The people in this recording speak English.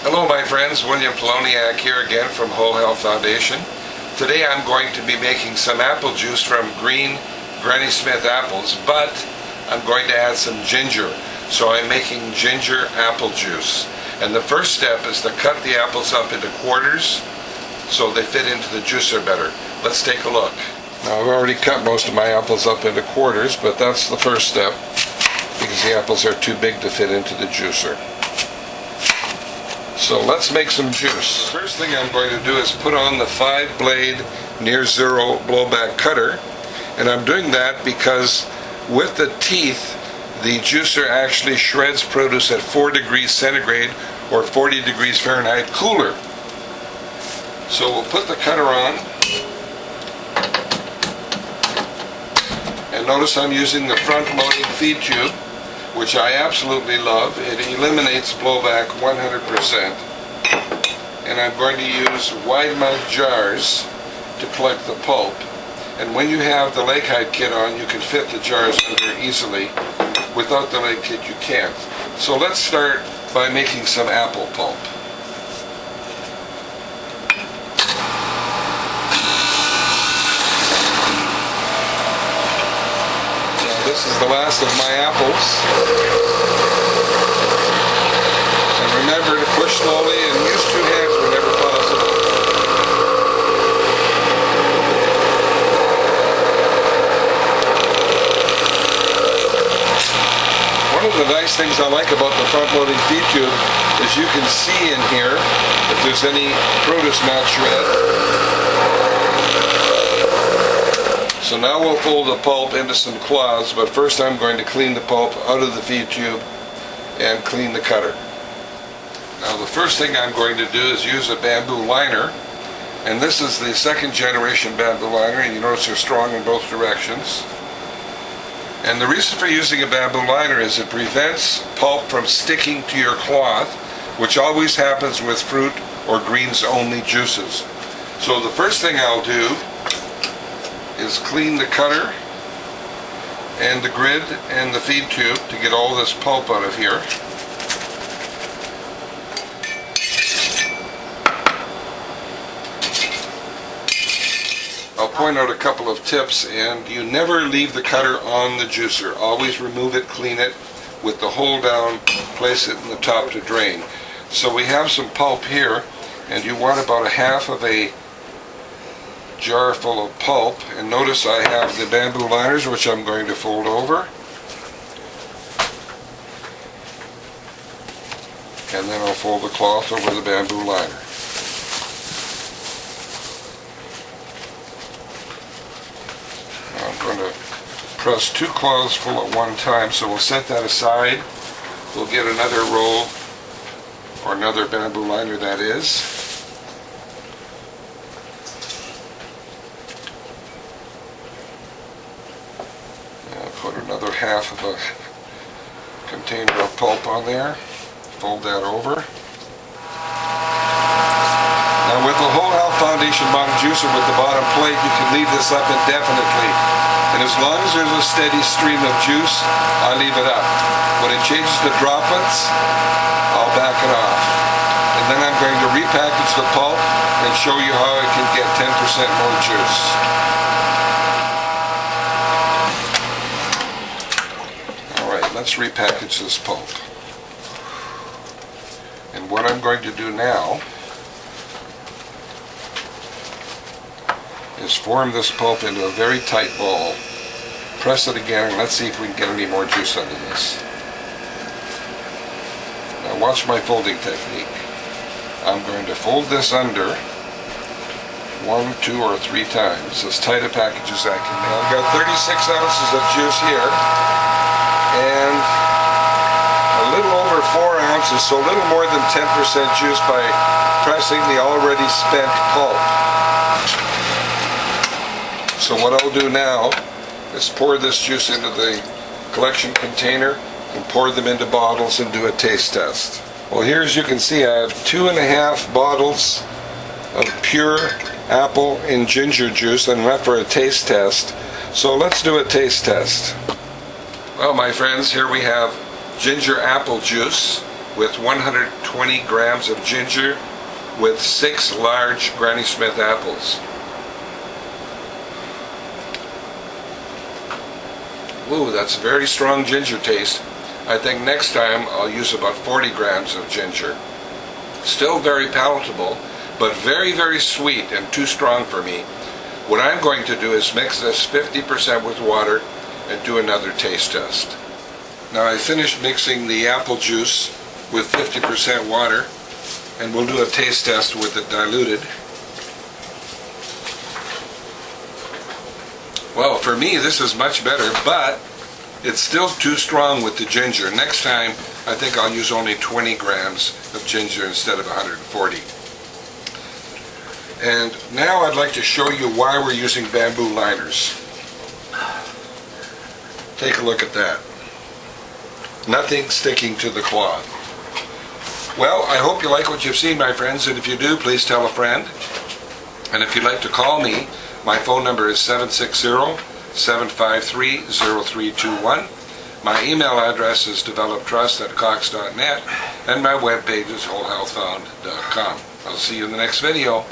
Hello my friends, William Poloniak here again from Whole Health Foundation. Today I'm going to be making some apple juice from green Granny Smith apples, but I'm going to add some ginger. So I'm making ginger apple juice. And the first step is to cut the apples up into quarters so they fit into the juicer better. Let's take a look. Now I've already cut most of my apples up into quarters, but that's the first step because the apples are too big to fit into the juicer. So let's make some juice. The first thing I'm going to do is put on the 5-blade near zero blowback cutter, and I'm doing that because with the teeth the juicer actually shreds produce at 4 degrees centigrade or 40 degrees Fahrenheit cooler. So we'll put the cutter on, and notice I'm using the front loading feed tube, which I absolutely love. It eliminates blowback 100%. And I'm going to use wide mouth jars to collect the pulp. And when you have the leg height kit on, you can fit the jars under easily. Without the leg kit, you can't. So let's start by making some apple pulp. This is the last of my apples. And remember to push slowly and use 2 hands whenever possible. One of the nice things I like about the front-loading feed tube is you can see in here if there's any produce not shred. So now we'll fold the pulp into some cloths, but first I'm going to clean the pulp out of the feed tube and clean the cutter. Now the first thing I'm going to do is use a bamboo liner, and this is the 2nd generation bamboo liner, and you notice they're strong in both directions. And the reason for using a bamboo liner is it prevents pulp from sticking to your cloth, which always happens with fruit or greens only juices. So the first thing I'll do is clean the cutter and the grid and the feed tube to get all this pulp out of here. I'll point out a couple of tips, and you never leave the cutter on the juicer. Always remove it, clean it with the hold down, place it in the top to drain. So we have some pulp here, and you want about a half of a jar full of pulp, and notice I have the bamboo liners which I'm going to fold over, and then I'll fold the cloth over the bamboo liner. Now I'm going to press 2 cloths full at one time, so we'll set that aside. We'll get another roll, or another bamboo liner that is. Put another half of a container of pulp on there. Fold that over. Now with the Whole Health Foundation bottom juicer with the bottom plate, you can leave this up indefinitely. And as long as there's a steady stream of juice, I leave it up. When it changes to droplets, I'll back it off. And then I'm going to repackage the pulp and show you how I can get 10% more juice. Let's repackage this pulp. And what I'm going to do now is form this pulp into a very tight ball. Press it again, and let's see if we can get any more juice out of this. Now watch my folding technique. I'm going to fold this under 1, 2, or 3 times, as tight a package as I can make. I've got 36 ounces of juice here, and a little over 4 ounces, so a little more than 10% juice by pressing the already spent pulp. So what I'll do now is pour this juice into the collection container and pour them into bottles and do a taste test. Well, here as you can see, I have 2.5 bottles of pure apple and ginger juice, and enough for a taste test. So let's do a taste test. Well, my friends, here we have ginger apple juice. with 120 grams of ginger with 6 large Granny Smith apples. Ooh, that's a very strong ginger taste. I think next time I'll use about 40 grams of ginger. Still very palatable, but very, very sweet and too strong for me. What I'm going to do is mix this 50% with water and do another taste test. Now I finished mixing the apple juice with 50% water, and we'll do a taste test with it diluted. Well, for me this is much better, but it's still too strong with the ginger. Next time I think I'll use only 20 grams of ginger instead of 140. And now I'd like to show you why we're using bamboo liners. Take a look at that. Nothing sticking to the cloth. Well, I hope you like what you've seen, my friends, and if you do, please tell a friend. And if you'd like to call me, my phone number is 760-753-0321. My email address is developtrust@cox.net, and my webpage is wholehealthfound.com. I'll see you in the next video.